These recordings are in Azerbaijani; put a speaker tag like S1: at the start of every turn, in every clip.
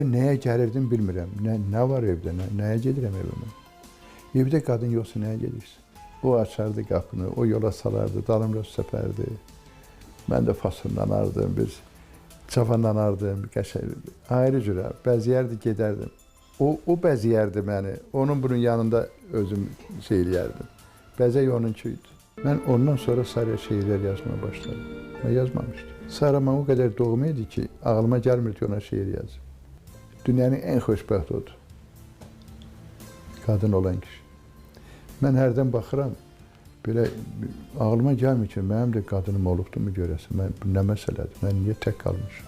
S1: Nəyə gəlirdim bilmirəm. Nə var evdə, nəyə gedirəm evimə? Evdə qadın yoxsa nəyə gedirsən? O açardı qapını, o yola salardı, dalımca səpərdi. Mən də fasıllanardım, bir çavanlanardım, ayrı cürə, bəziyərdi, gedərdim. O bəziyərdi məni, onun bunun yanında özüm eləyərdim. Bəzək onunki idi. Mən ondan sonra Sarıya şeirlər yazmaya başladım. Mən yazmamışdım. Sarı o qədər doğma idi ki, ağlıma gəlmirdi ona şeir yazım. Dünyanın ən xoşbəxt odur. Qadın olan kişi. Mən hərdən baxıram, belə ağlıma gəlmir ki, mənim də qadınım olubdu mu görəsin, nə məsələdir, mən niyə tək qalmışım?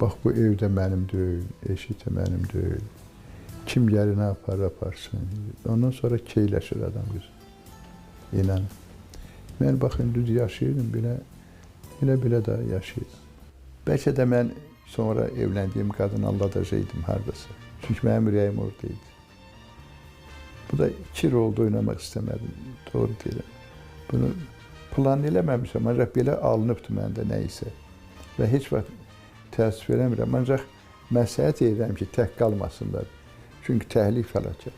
S1: Bax, bu evdə mənim deyil, eşik də mənim deyil. Kim gəlir, nə yapar, aparsın. Ondan sonra keyləşir adam qız. İnanın. Mən baxın, düz yaşayırdım, belə də yaşayırdım. Bəlkə də mən sonra evləndiyim qadını aldadacaqdım haradasa. Çünki mənim ürəyim oradaydı. Bu da 2 rolda oynamaq istəmədim, doğru deyirəm. Bunu plan eləməmişəm, ancaq belə alınıbdır məndə nə isə. Və heç vaxt təəssüf eləmirəm, ancaq məsləhət edirəm ki, tək qalmasınlar. Çünki təhlik fəlakətdir.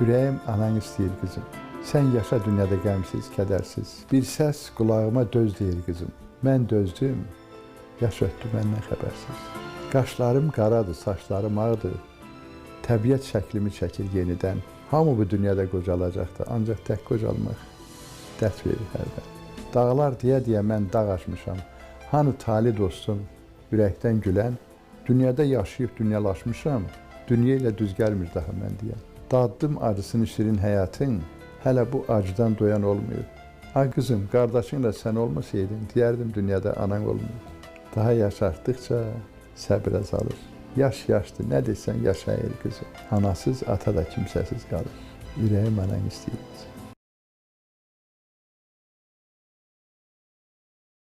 S1: Ürəyim anan istəyir qızım. Sən yaşa dünyada qəmsiz, kədərsiz. Bir səs qulağıma döz deyir qızım. Mən dözdüm, yaş ötdü məndən xəbərsiz. Qaşlarım qaradır, saçlarım ağdır. Təbiət şəklimi çəkir yenidən. Hamı bu dünyada qocalacaqdır, ancaq tək qocalmaq dərd verir hərdən. Dağlar deyə mən dağ açmışam. Hanı tali dostum, ürəkdən gülən. Dünyada yaşayıb dünyalaşmışam, dünya ilə düz gəlmir daha mən deyən. Daddım acısını şirin həyatın, hələ bu acıdan doyan olmuyor. Ay qızım, qardaşınla sən olmasaydın, deyərdim dünyada anan olmuyor. Daha yaş artdıqca səbir azalır. Yaş yaşdır, nə desən yaşayır qızım. Anasız, ata da kimsəsiz qalır. Ürəyim anan istəyir.